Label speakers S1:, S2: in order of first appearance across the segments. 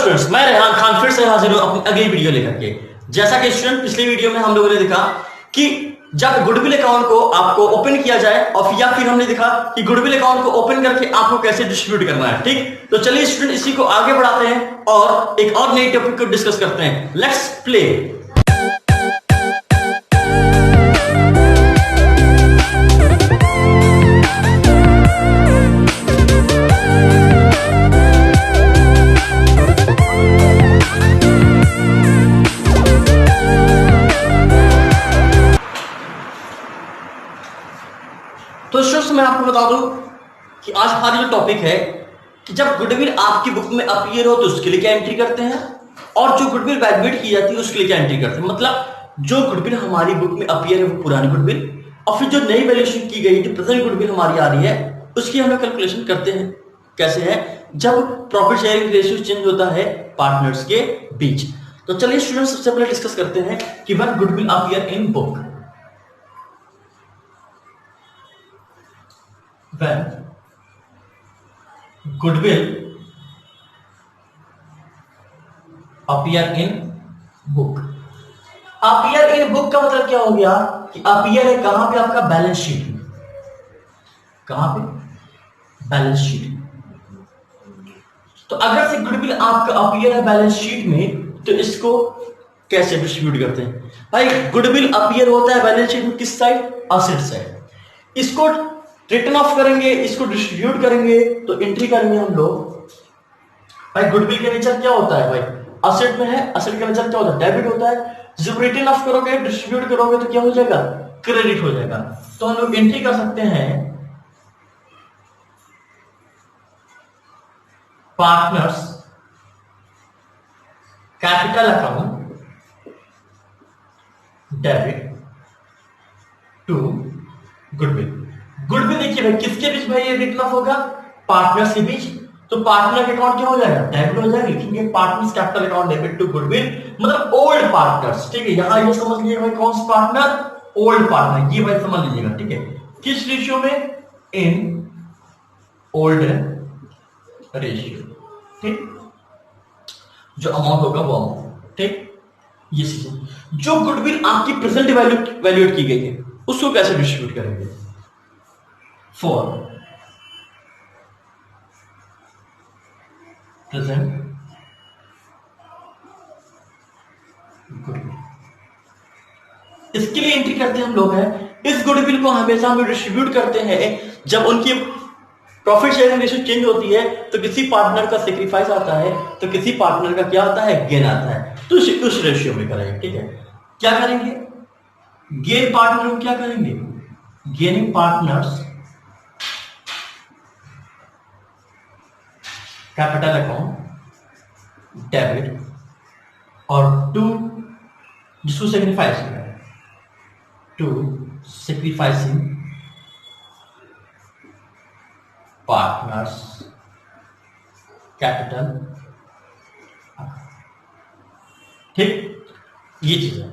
S1: Students, मैं रेहान खान फिर से हाजिर हूं अपनी अगली वीडियो लेकर के। जैसा कि स्टूडेंट पिछली वीडियो में हम लोगों ने देखा कि जब गुडविल अकाउंट को आपको ओपन किया जाए और या फिर हमने देखा कि गुडविल अकाउंट को ओपन करके आपको कैसे डिस्ट्रीब्यूट करना है। ठीक, तो चलिए स्टूडेंट इसी को आगे बढ़ाते हैं और एक और नई टॉपिक को डिस्कस करते हैं। Let's play. तो स्टूडेंट्स मैं आपको बता दूं कि आज हमारी जो टॉपिक है कि जब गुडविल आपकी बुक में अपीयर हो तो उसके लिए क्या एंट्री करते हैं, और जो गुडविल वैल्यूएट की जाती है उसके लिए क्या एंट्री करते हैं। मतलब जो गुडविल हमारी बुक में अपीयर है वो पुरानी गुडविल, और फिर जो नई वैल्यूएशन की गई जो प्रेजेंट गुडविल हमारी आ रही है उसकी हम लोग कैलकुलेशन करते हैं। कैसे है? जब प्रॉफिट शेयरिंग रेशियो चेंज होता है पार्टनर्स के बीच। तो चलिए स्टूडेंट्स सबसे पहले डिस्कस करते हैं कि when goodwill appear in book. When goodwill appear in book। appear in book का मतलब क्या हो गया कि appear है कहां पे? आपका बैलेंस शीट में। कहां पे? बैलेंस शीट में। तो अगर से गुडविल आपका अपीयर है बैलेंस शीट में तो इसको कैसे डिस्ट्रीब्यूट करते हैं? भाई गुडविल अपीयर होता है बैलेंस शीट में किस साइड? Asset side. इसको रिटर्न ऑफ करेंगे, इसको डिस्ट्रीब्यूट करेंगे तो एंट्री करेंगे हम लोग। भाई गुडविल का नेचर क्या होता है? भाई एसेट में है, एसेट का नेचर क्या होता है? डेबिट होता है। जब रिटर्न ऑफ करोगे, डिस्ट्रीब्यूट करोगे तो क्या हो जाएगा? क्रेडिट हो जाएगा। तो हम लोग एंट्री कर सकते हैं partners capital account debit to goodwill. Goodwill देखिए भाई किसके बीच में ये रिटर्न ऑफ होगा? पार्टनर्स के बीच। तो पार्टनर के अकाउंट क्या हो जाएगा? डेबिट हो जाएगा। लिखेंगे partners capital account debit to goodwill, मतलब ओल्ड पार्टनर्स। ठीक है, यहां ये समझ लीजिए भाई कौन सा पार्टनर? Old partner. ये भाई समझ लीजिएगा। ठीक है, किस रेशियो में? इन ओल्ड रेशियो। ठीक, जो अमाउंट होगा वो अमाउंट। ठीक, ये चीजें जो गुडविल आपकी प्रेजेंट वैल्यूएट की गई है उसको कैसे डिस्ट्रीब्यूट करेंगे? For present गुडविल, इसके लिए एंट्री करते हैं हम लोग हैं। इस गुडविल को हमेशा हम डिस्ट्रीब्यूट करते हैं जब उनकी प्रॉफिट शेयरिंग रेशियो चेंज होती है तो किसी पार्टनर का सेक्रीफाइस आता है तो किसी पार्टनर का क्या आता है? गेन आता है। तो उस रेशियो में करेंगे। ठीक है, क्या करेंगे? गेन पार्टनर को क्या करेंगे? Gaining partners capital account debit और टू जिसको सेक्रीफाइस किया है टू सेक्रीफाइसिंग पार्टनर्स कैपिटल। ठीक, ये चीज है।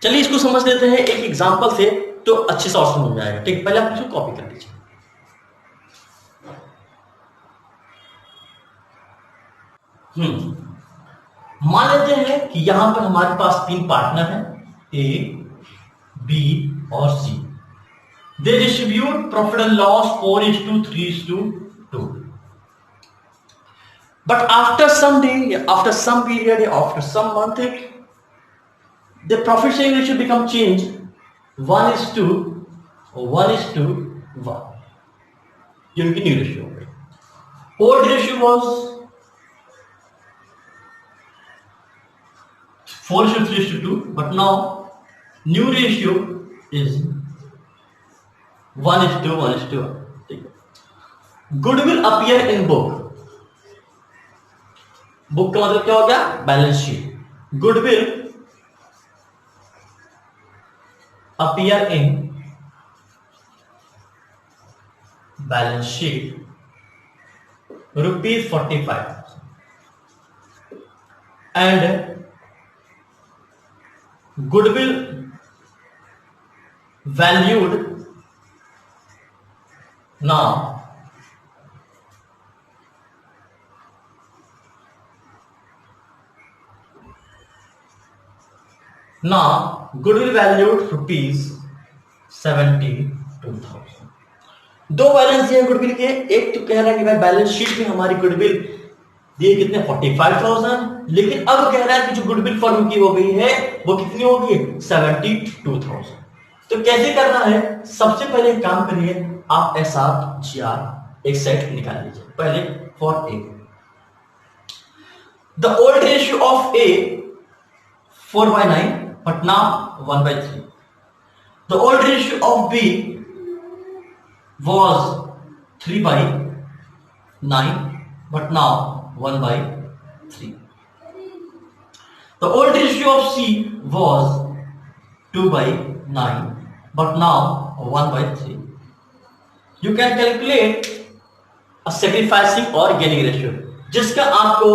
S1: चलिए इसको समझ लेते हैं एक एग्जांपल से तो अच्छे से और समझ में आएगा। ठीक, पहले आप इसको कॉपी कर लीजिए। मान लेते हैं कि यहां पर हमारे पास तीन पार्टनर हैं, ए, बी और C. They distribute profit and loss 4:3:2। But after some day, after some period, after some month, the profit sharing ratio become change 1:1:1। ये उनकी न्यू रेशियो हो गई। Old ratio was 4:3:2, but now new ratio is 1:1:1। ठीक है, goodwill appear in book. Book का मतलब क्या हो गया? Balance sheet. Goodwill appear in balance sheet ₹45 and goodwill valued now now goodwill valued ₹72,000। दो बैलेंस दिए गुडविल के, एक तो कह रहा है कि भाई बैलेंस शीट में हमारी गुडविल दिए कितने 45,000, लेकिन अब कह रहा है कि जो गुडविल फर्म की हो गई है वो कितनी होगी 72,000। तो कैसे करना है, सबसे पहले एक काम करिए, आप SR एक सेट निकाल लीजिए। पहले for a the old ratio of A 4/9 but now 1/3. The old ratio of B was 3/9 but now 1/3. The old ratio of C was 2/9 but now 1/3. You can calculate a sacrificing or gaining ratio, जिसका आपको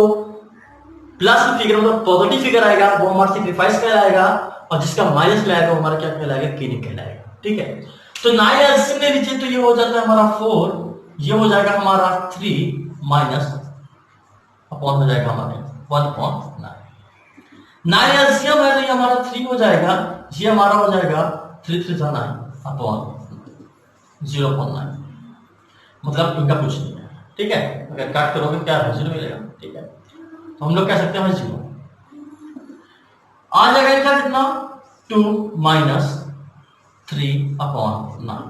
S1: plus figure मतलब positive figure आएगा वो हमारा sacrifice कहलाएगा, और जिसका minus लाएगा वो हमारा क्या कहलाएगा, गेनिंग कहलाएगा। ठीक है, तो 9 एलसीएम ले लीजिए, तो ये हो जाता है हमारा 4, ये हो जाएगा हमारा 3 माइनस अपॉन हो जाएगा हमारे 1/9। 9 एलसीएम है तो ये हमारा 3 हो जाएगा, ये हमारा हो जाएगा 3 3 9 अपॉन 0.9, मतलब इनका कुछ नहीं है। ठीक है, अगर काट करोगे क्या 0 मिलेगा। ठीक है, तो हम लोग कह सकते हैं 0 आ जाएगा इनका कितना 2 माइनस 3/9,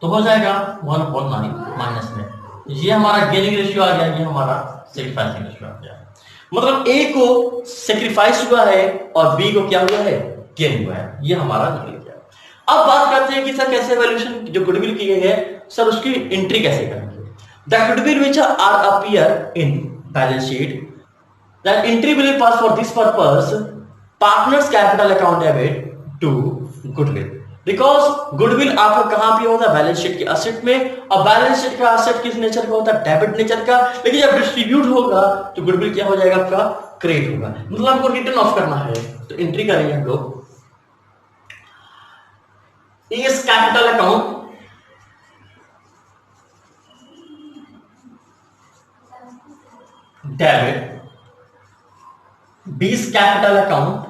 S1: तो हो जाएगा 1/9 माइनस में, ये हमारा गेनिंग रेशियो आ गया, ये हमारा सेक्रीफाइसिंग रेशियो आ गया। मतलब ए को सेक्रीफाइस हुआ है और बी को क्या हुआ है, गेन हुआ है, ये हमारा निकल गया। अब बात करते हैं कि सर कैसे वैल्यूएशन जो गुडविल की गई है सर उसकी एंट्री कैसे करेंगे। The goodwill which are appear in balance sheet, that entry will be pass for this purpose partners capital account debit to goodwill, because goodwill आपका कहां पे होता है, बैलेंस शीट के एसेट में, और बैलेंस शीट का एसेट किस नेचर का होता है, डेबिट नेचर का, लेकिन जब डिस्ट्रीब्यूट होगा तो गुडविल क्या हो जाएगा आपका, क्रेडिट होगा, मतलब हमको रिटर्न ऑफ करना है। तो एंट्री करेंगे हम लोग इस capital account debit, B's capital account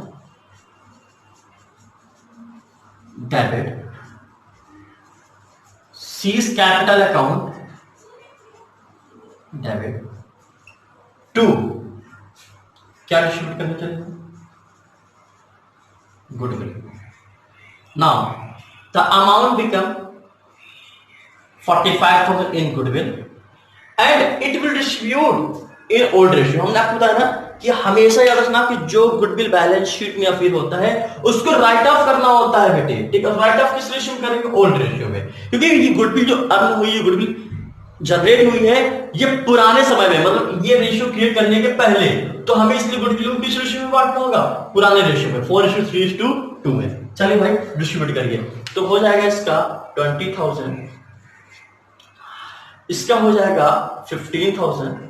S1: debit, C's capital account debit to क्या डिस्ट्रीब्यूट करना चाहिए, goodwill. Now the amount become 45,000 in goodwill and it will distribute in old ratio. हमने आपको बताया ना कि हमेशा याद रखना कि जो गुडविल बैलेंस शीट में अपीयर होता है उसको राइट ऑफ करना होता है बेटे। ठीक है, राइट ऑफ किस रेशियो में करेंगे, ओल्ड रेशियो में, क्योंकि ये गुडविल जो अर्न हुई है, गुडविल जनरेट हुई है, ये पुराने समय में, मतलब ये रेशियो क्रिएट करने के पहले, तो हमें इसलिए गुडविल को किस रेशियो में बांटना होगा, पुराने रेशियो में, 4:3:2 में। चलिए भाई डिस्ट्रीब्यूट करिए, तो हो जाएगा इसका 20,000, इसका हो जाएगा 15,000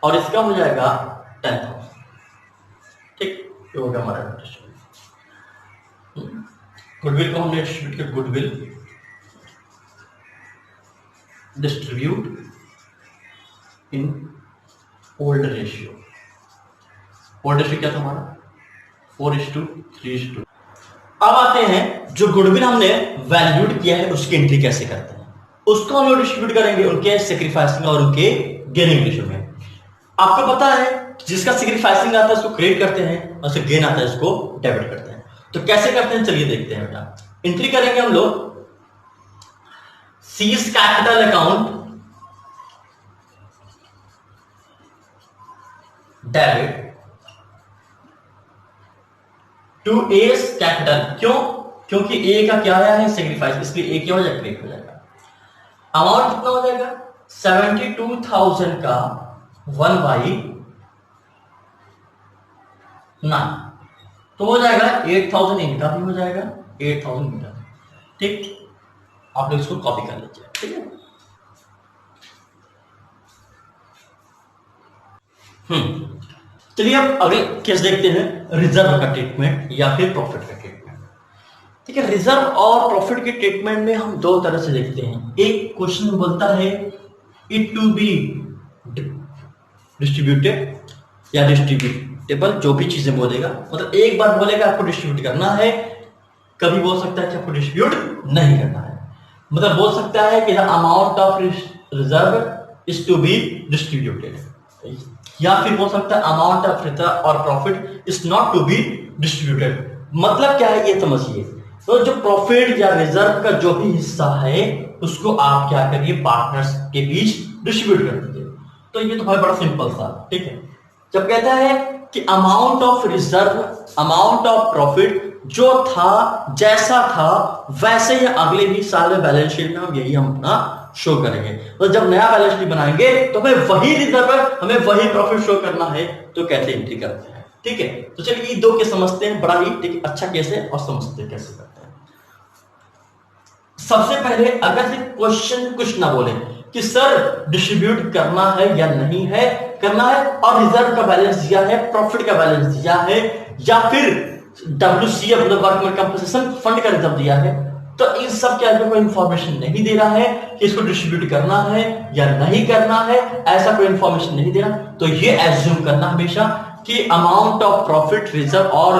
S1: और इसका हो जाएगा 10,000। ठीक, ये होगा हमारा डिस्ट्रीब्यूट। गुडविल को हमने डिस्ट्रीब्यूट किया, goodwill distribute in old ratio. Old ratio क्या था हमारा 4:3:2। अब आते हैं जो गुडविल हमने वैल्यूड किया है उसकी एंट्री कैसे करते हैं, उसको हम लोग डिस्ट्रीब्यूट करेंगे उनके सेक्रीफाइसिंग और उनके गेनिंग रेशियो में। आपको पता है जिसका सेक्रीफाइसिंग आता है उसको क्रेडिट करते हैं और गेन आता है उसको डेबिट करते हैं। तो कैसे करते हैं चलिए देखते हैं बेटा। एंट्री करेंगे हम लोग C's capital account debit to S capital, क्यों, क्योंकि ए का क्या आया है सेक्रीफाइस, इसलिए ए क्या हो जाएगा, क्रेडिट हो जाएगा। अमाउंट कितना हो जाएगा 72,000 का 1/9, तो हो जाएगा 8,000 इनका भी हो जाएगा, 8,000 इनका। ठीक, आप लोग इसको कॉपी कर लीजिए। ठीक है, चलिए अब अगले केस देखते हैं, रिजर्व का ट्रीटमेंट या फिर प्रॉफिट का ट्रीटमेंट। ठीक है, रिजर्व और प्रॉफिट के ट्रीटमेंट में हम दो तरह से देखते हैं। एक क्वेश्चन बोलता है इट टू बी डिस्ट्रीब्यूटेड, या डिस्ट्रीब्यूटेबल, जो भी चीजें बोलेगा, मतलब एक बार बोलेगा आपको डिस्ट्रीब्यूट करना है, कभी बोल सकता है कि आपको डिस्ट्रीब्यूट नहीं करना है। मतलब बोल सकता है कि the amount of reserve is to be distributed, या फिर बोल सकता है अमाउंट ऑफ रिजर्व और profit is not to be distributed. मतलब क्या है ये समझिए, तो जो प्रॉफिट या रिजर्व का जो भी हिस्सा है उसको आप क्या करिए, पार्टनर्स के बीच डिस्ट्रीब्यूट कर दीजिए। तो ये तो भाई बड़ा सिंपल था, ठीक है। जब कहता है कि amount of reserve, amount of profit जो था जैसा था वैसे ही अगले भी साल में बैलेंस शीट में हम यही हम अपना शो करेंगे। तो जब नया बैलेंस शीट बनाएंगे तो हमें वही रिजर्व, हमें वही प्रॉफिट शो करना है, तो कैसे एंट्री करते हैं, ठीक है। तो चलिए ये दो के समझते हैं, बड़ा ही ठीक अच्छा कैसे और समझते कैसे करते हैं। सबसे पहले अगर से क्वेश्चन कुछ ना बोले कि सर डिस्ट्रीब्यूट करना है या नहीं है, करना है, और रिजर्व का बैलेंस दिया है, प्रॉफिट का बैलेंस दिया है, या फिर WCF मतलब वर्कमैन कंपनसेशन फंड का रिजर्व दिया है, तो इन सब के आगे कोई इंफॉर्मेशन नहीं दे रहा है कि इसको डिस्ट्रीब्यूट करना है या नहीं करना है, ऐसा कोई इंफॉर्मेशन नहीं दे रहा, तो ये एज्यूम करना हमेशा कि अमाउंट ऑफ प्रॉफिट रिजर्व और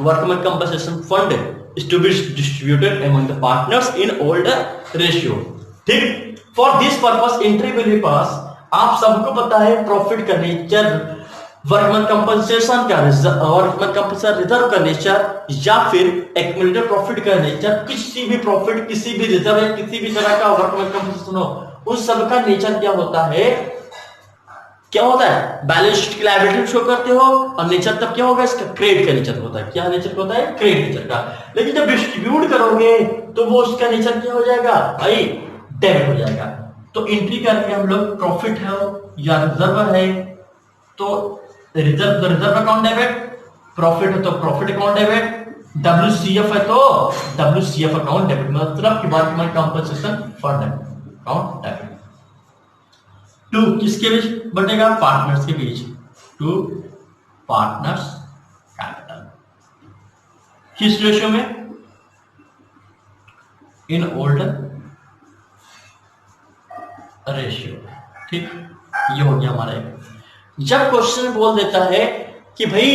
S1: workman compensation fund is to be distributed among the partners in older ratio, ठीक। for this purpose entry will be pass, आप सबको पता है प्रॉफिट का नेचर, वर्कमैन कंपनसेशन का वर्कमैन कंपनसेशन रिजर्व का nature, या फिर एक्यूमुलेटेड प्रॉफिट का नेचर। किसी भी प्रॉफिट, किसी भी रिजर्व है, किसी भी तरह का वर्कमैन कंपनसेशन हो, उस सब का नेचर क्या होता है, क्या होता है, बैलेंस शीट की लायबिलिटी शो करते हो, और नेचर तब क्या होगा, इसका क्रेडिट का नेचर होता है। क्या नेचर होता है, क्रेडिट नेचर का। लेकिन जब डिस्ट्रीब्यूट करोगे तो वो उसका नेचर क्या हो जाएगा भाई, डेबिट हो जाएगा। तो एंट्री करके हम लोग प्रॉफिट है या रिजर्व है तो रिजर्व अकाउंट डेबिट, प्रॉफिट है तो प्रॉफिट अकाउंट डेबिट, WCF है तो WCF अकाउंट डेबिट, मतलब कि workman compensation fund account debit. To किसके बीच बटेगा, पार्टनर्स के बीच, टू पार्टनर्स कैपिटल, किस रेशियो में, इन ओल्डर रेशियो, ठीक। ये हो गया हमारा एक। जब क्वेश्चन बोल देता है कि भाई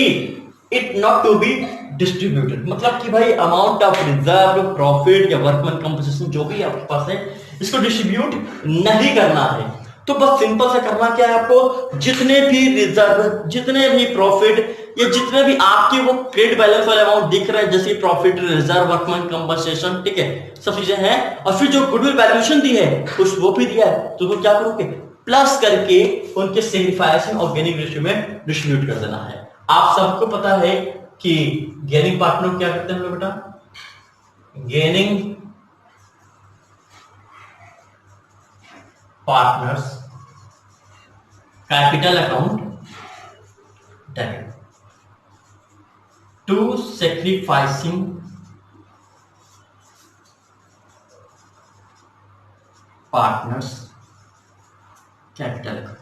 S1: it not to be distributed, मतलब कि भाई अमाउंट ऑफ रिजर्व, प्रॉफिट या वर्कमैन कंपनसेशन जो भी आपके पास है इसको डिस्ट्रीब्यूट नहीं करना है, तो बस सिंपल से करना क्या है आपको, जितने भी रिजर्व, जितने भी प्रॉफिट, या जितने भी आपके वो क्रेडिट बैलेंस वाले अमाउंट दिख रहे हैं, जैसे प्रॉफिट, रिजर्व, वर्कमैन कंपनसेशन, ठीक है, सब चीजें हैं, और फिर जो गुडविल वैल्यूएशन दी है कुछ वो भी दिया है, तो वो क्या करोगे, प्लस करके उनके सिग्निफिकेशन और गेनिंग रेशियो में डिस्ट्रीब्यूट कर देना है। आप सबको पता है कि गेनिंग पार्टनर क्या करते हैं बेटा, gaining partners capital account debit, to sacrificing partners capital debit,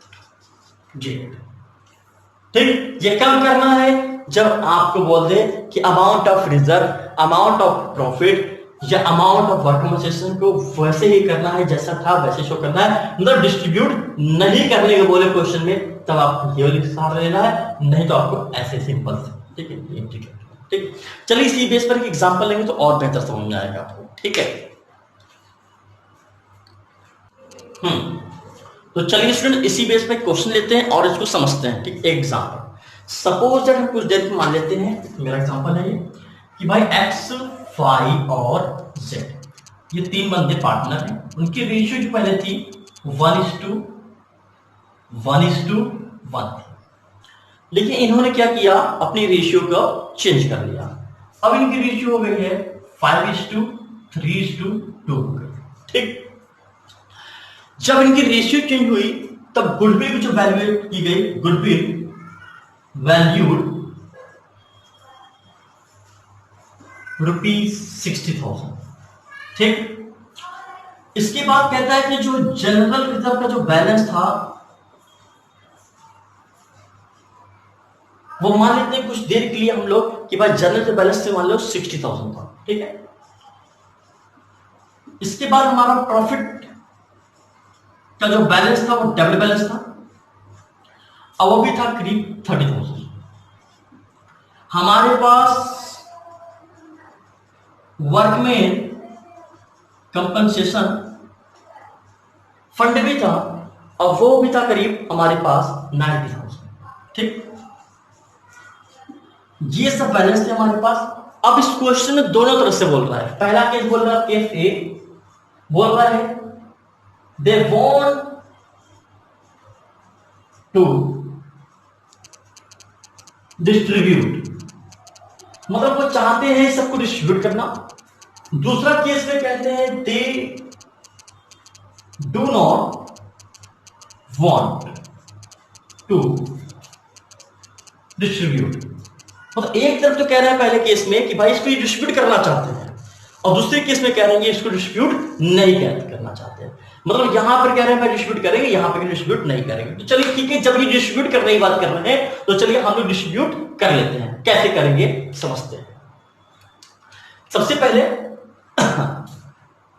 S1: ठीक। ये कब करना है, जब आपको बोल दे कि amount of reserve, amount of profit या अमाउंट ऑफ वर्कमैन को वैसे ही करना है, जैसा था वैसे शो करना है, मतलब डिस्ट्रीब्यूट नहीं करने के बोले क्वेश्चन में, तब आपको ये वाली सहारा लेना है, नहीं तो आपको ऐसे सिंपल से, ठीक है, ठीक है, ठीक। चलिए इसी बेस पर एक एग्जांपल लेंगे तो और बेहतर समझ में आएगा आपको, ठीक है। तो चलिए स्टूडेंट इसी बेस पे क्वेश्चन लेते हैं और इसको समझते हैं, ठीक। एग्जांपल सपोज दैट हम कुछ देर मान लेते हैं, मेरा एग्जांपल है ये कि भाई एक्स, वाई और जेड, ये तीन बंदे पार्टनर हैं, उनकी रेशियो जो पहले थी 1:1 थी, लेकिन इन्होंने क्या किया, अपनी रेशियो को चेंज कर लिया। अब इनकी रेशियो हो गई है 5:3:2 हो गई, ठीक। जब इनकी रेशियो चेंज हुई तब गुडविल की जो वैल्यूएट की गई, गुडविल वैल्यूड ₹60,000, ठीक। इसके बाद कहता है कि जो जनरल रिजर्व का जो बैलेंस था वो मान लेते हैं कुछ देर के लिए हम लोग कि भाई जनरल बैलेंस से मान लो 60,000 था, ठीक है। इसके बाद हमारा प्रॉफिट का जो बैलेंस था वो डबल बैलेंस था। और वो भी था करीब 30,000। हमारे पास वर्कमैन कंपनसेशन फंड भी था और वो भी था करीब हमारे पास 90,000। ठीक, ये सब बैलेंस थे हमारे पास। अब इस क्वेश्चन में दोनों तरफ से बोल रहा है। पहला केस बोल रहा है, केस ए बोल रहा है दे वांट टू डिस्ट्रीब्यूट, मतलब वो चाहते हैं सबको डिस्ट्रीब्यूट करना। दूसरा केस में कहते हैं they do not want to distribute. मतलब एक तरफ तो कह रहे हैं पहले केस में कि भाई इसको डिस्ट्रीब्यूट करना चाहते हैं, और दूसरे केस में कह रहे हैं इसको डिस्ट्रीब्यूट नहीं करना चाहते हैं। मतलब यहां पर कह रहे हैं भाई डिस्ट्रीब्यूट करेंगे, यहां पर डिस्ट्रीब्यूट नहीं करेंगे। तो चलिए ठीक है, जब ये डिस्ट्रीब्यूट करने की बात कर रहे हैं तो चलिए हम लोग डिस्ट्रीब्यूट कर लेते हैं। कैसे करेंगे समझते हैं। सबसे पहले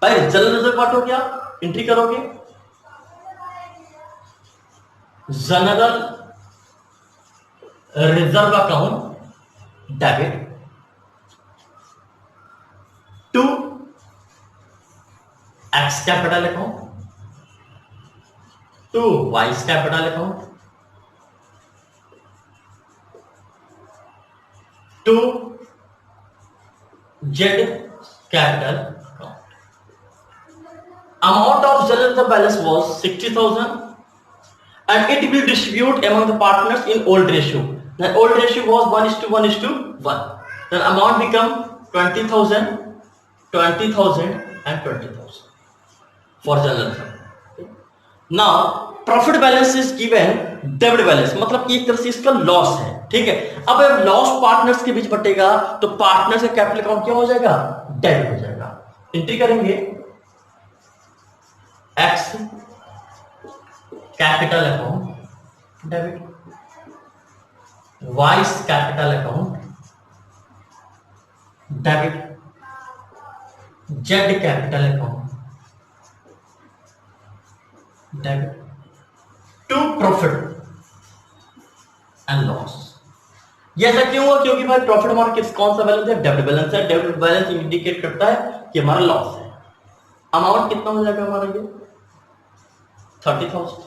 S1: जनरल रिजर्व पार्ट हो गया, एंट्री करोगे general reserve account debit to X capital account to Y's capital account to Z capital account. Amount of general balance was 60,000 and it will distribute among the partners in old ratio. The old ratio was 1:1:1. Then amount become 20,000, 20,000 and 20,000 for general. Now profit balance is given debit balance, मतलब एक तरह से इसका loss है। ठीक है, अब loss partners के बीच बटेगा तो पार्टनर्स का कैपिटल अकाउंट क्या हो जाएगा, डेबिट हो जाएगा। एंट्री करेंगे X capital account debit, Y's capital account debit, Z capital account debit to profit and loss. ये ऐसा क्यों हुआ, क्योंकि भाई प्रॉफिट हमारा किस कौन सा बैलेंस है, डेबिट बैलेंस है। डेबिट बैलेंस इंडिकेट करता है कि हमारा लॉस है। अमाउंट कितना हो जाएगा हमारा, ये 30,000।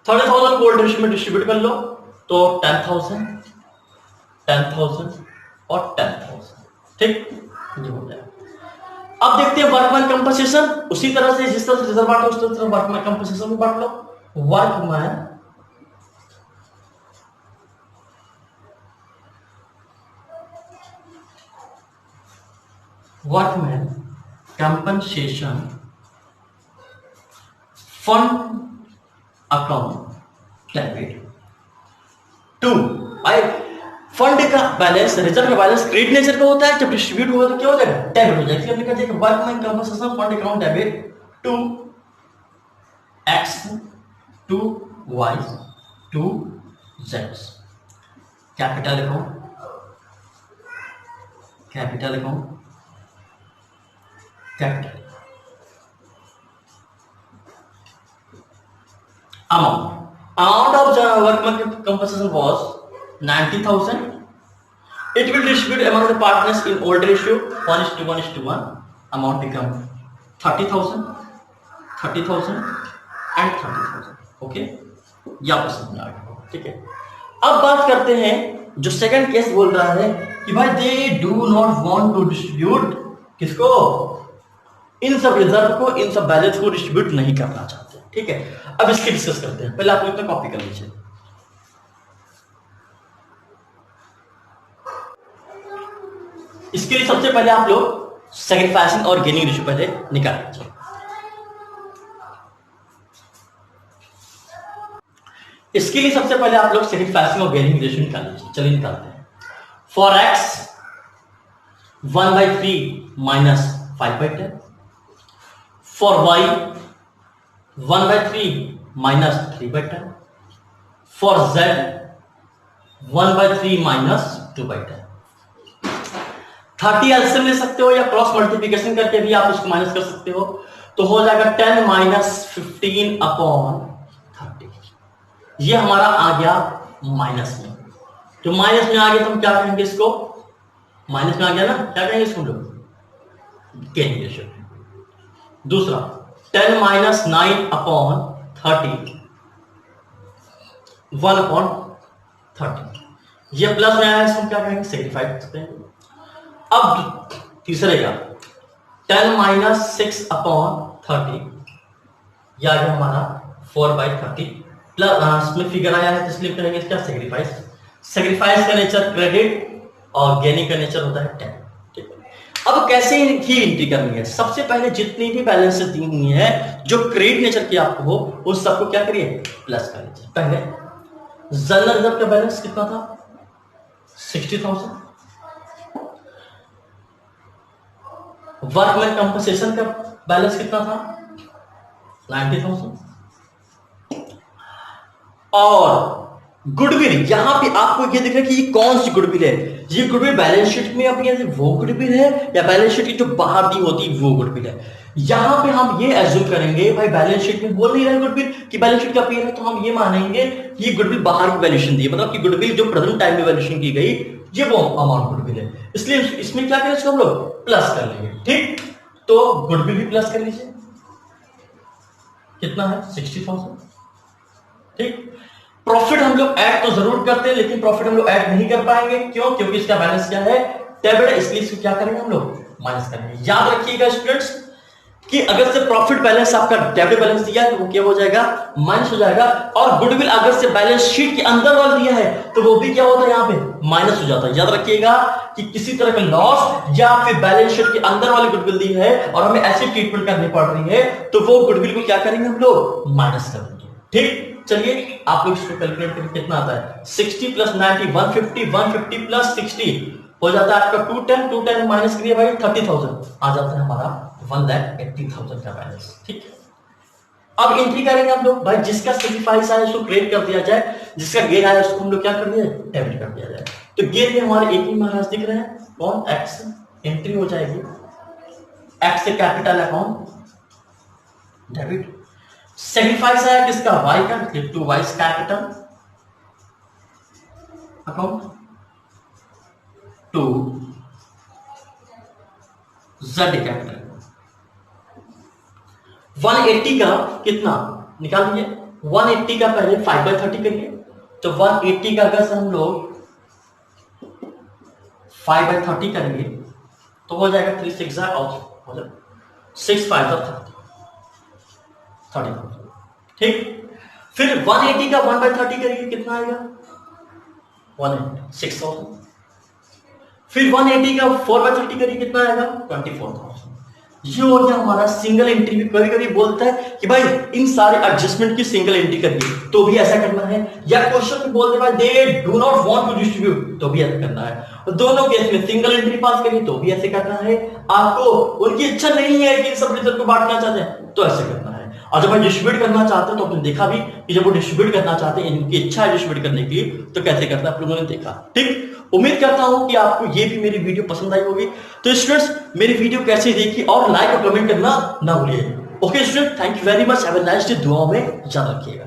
S1: 30,000 को ओल्ड रेशियो में डिस्ट्रीब्यूट कर लो तो 10,000, 10,000 और 10,000। ठीक, ये हो जाएगा। अब देखते हैं वर्कमैन कंपनसेशन। उसी तरह से जिस तरह से रिजर्व बांटा उस तरह से वर्कमैन कंपनसेशन में बांट लो। Workman compensation fund account debit to, भाई फंड का बैलेंस, रिजर्व का बैलेंस क्रेडिट नेचर का होता है। जब डिस्ट्रीब्यूट होगा तो क्या हो जाएगा, डेबिट हो जाएगा। हमने कहा जाएगा workman compensation fund account debit to X to Y to Z capital account, capital account, capital amount of workman compensation was 90,000. It will distribute among the partners in old ratio 1:1:1. Amount become 30,000, 30,000 and 30,000. Okay, ये आपको समझ आ गया। ठीक है, अब बात करते हैं जो सेकंड केस बोल रहा है कि भाई they do not want to distribute, किसको, इन सब रिजर्व को, इन सब बैलेंस को डिस्ट्रीब्यूट नहीं करना चाहते। ठीक है, अब इसके डिस्कस करते हैं। पहले आप लोग कॉपी कर लीजिए। इसके लिए सबसे पहले आप लोग सैक्रिफाइसिंग और गेनिंग रेशियो पहले निकाल लीजिए। इसके लिए सबसे पहले आप लोग सैक्रिफाइसिंग और गेनिंग रेशियो निकाल लीजिए। चलिए निकालते हैं। For X 1/3 minus 5/10, for Y 1/3 minus 3/10, for Z 1/3 minus 2/10। 30 LCM ले सकते हो या क्रॉस मल्टीप्लिकेशन करके भी आप इसको माइनस कर सकते हो, तो हो जाएगा 10 - 15/30। ये हमारा आ गया माइनस में। तो माइनस में आ गया तो हम क्या कहेंगे इसको, माइनस में आ गया ना, क्या कहेंगे इसको हम लोग, गेन रेशियो। दूसरा 10 माइनस 9 अपॉन 30, 1 अपॉन 30, ये प्लस में आया, इसको क्या कहेंगे, सेग्रीफाई करते हैं। अब तीसरे का 10 माइनस 6 अपॉन 30, यह आ गया हमारा 4/30 प्लस, इसमें फिगर आया है तो इसलिए करेंगे इसका सेग्रीफाइस। सेग्रीफाइस का नेचर क्रेडिट और गेनिंग का नेचर होता है 10। अब कैसे ही एंट्री करनी है, सबसे पहले जितनी भी बैलेंसेस दी हुई है जो क्रेडिट नेचर की आपको हो, उस सबको क्या करिए, प्लस कर लीजिए। पहले जनरल रिजर्व का बैलेंस कितना था, 60,000। वर्कमैन कंपनसेशन का बैलेंस कितना था, 90,000। और गुडविल, यहां पे आपको ये दिख रहा है कि ये कौन सी गुडविल है, ये गुडविल बैलेंस शीट में अपनी वो गुडविल है या बैलेंस शीट की जो बाहर दी होती है वो गुडविल है। यहां पे हम ये एज्यूम करेंगे, भाई बैलेंस शीट में बोल नहीं रहे गुडविल कि बैलेंस शीट का अपीयर है, तो हम ये मानेंगे कि ये गुडविल बाहर की वैल्यूएशन दी है, मतलब कि गुडविल जो प्रेजेंट टाइम में वैल्यूएशन की गई ये वो अमाउंट गुडविल है, इसलिए इसमें क्या करें, इसको हम लोग प्लस कर लेंगे। ठीक, तो गुडविल भी प्लस कर लीजिए, कितना है, 60,000। ठीक, प्रॉफिट हम लोग ऐड तो जरूर करते हैं, लेकिन प्रॉफिट हम लोग ऐड नहीं कर पाएंगे, क्यों, क्योंकि इसका बैलेंस क्या है, डेबिट है, इसलिए इसको क्या करेंगे हम लोग, माइनस करेंगे। याद रखिएगा स्टूडेंट्स कि अगर से प्रॉफिट बैलेंस आपका डेबिट बैलेंस दिया है तो वो क्या हो जाएगा, माइनस हो जाएगा, और गुडविल अगर से बैलेंस शीट के अंदर वाला दिया है तो वो भी क्या होता है, यहां पे माइनस हो जाता है। याद रखिएगा कि किसी तरह का लॉस या फिर बैलेंस शीट के अंदर वाली गुडविल दी है और हमें ऐसी ट्रीटमेंट करनी पड़ रही है, तो वो गुडविल को क्या करेंगे हम लोग, माइनस कर देंगे। ठीक, चलिए आप लोग इसको कैलकुलेट करके कितना आता है, 60 प्लस 90 150, 150 प्लस 60 हो जाता है आपका 210, 210 माइनस करिए भाई 30,000, आ जाता है हमारा 1,80,000 का बैलेंस। ठीक है, अब एंट्री करेंगे हम लोग, भाई जिसका सेग्रीफाइस आया उसको क्रेडिट कर दिया जाए, जिसका गेन आया उसको हम लोग क्या कर दिया, डेबिट कर दिया जाए। तो गेन में हमारे एक ही माइनस दिख रहे हैं, कौन, एक्स, एंट्री हो जाएगी एक्स से कैपिटल अकाउंट डेबिट। सेग्रीफाइस आया किसका, वाई का, to Y's capital account to Z capital. 180 का कितना निकाल दीजिए, 180 का पहले 5/30 करिए, तो 180 का अगर हम लोग 5/30 करेंगे तो हो जाएगा 3 6 और 6 5 30,000। ठीक, फिर 180 का 1/30 करेंगे कितना आएगा, 6,000। फिर 180 का 4/30 करिए कितना आएगा, 24,000। ये हो गया हमारा सिंगल एंट्री। भी कभी कभी बोलता है कि भाई इन सारे एडजस्टमेंट की सिंगल एंट्री करिए, तो भी ऐसा करना है, या क्वेश्चन में बोलते भाई they do not want to distribute, तो भी ऐसा करना है। और दोनों केस में सिंगल एंट्री पास करिए तो भी ऐसे करना है। आपको उनकी इच्छा नहीं है कि इन सब रिजल्ट को बांटना चाहते हैं तो ऐसे करना है। और जब डिस्ट्रीब्यूट करना चाहते हैं तो आपने देखा भी कि जब वो डिस्ट्रीब्यूट करना चाहते हैं, इनकी इच्छा है डिस्ट्रीब्यूट करने की, तो कैसे करता है आप लोगों ने देखा। ठीक, उम्मीद करता हूं कि आपको ये भी मेरी वीडियो पसंद आई होगी। तो स्टूडेंट्स मेरी वीडियो कैसी देखी और लाइक और कमेंट करना ना भूलिए। Okay student, thank you very much, have a nice day, दुआओं में याद रखिएगा।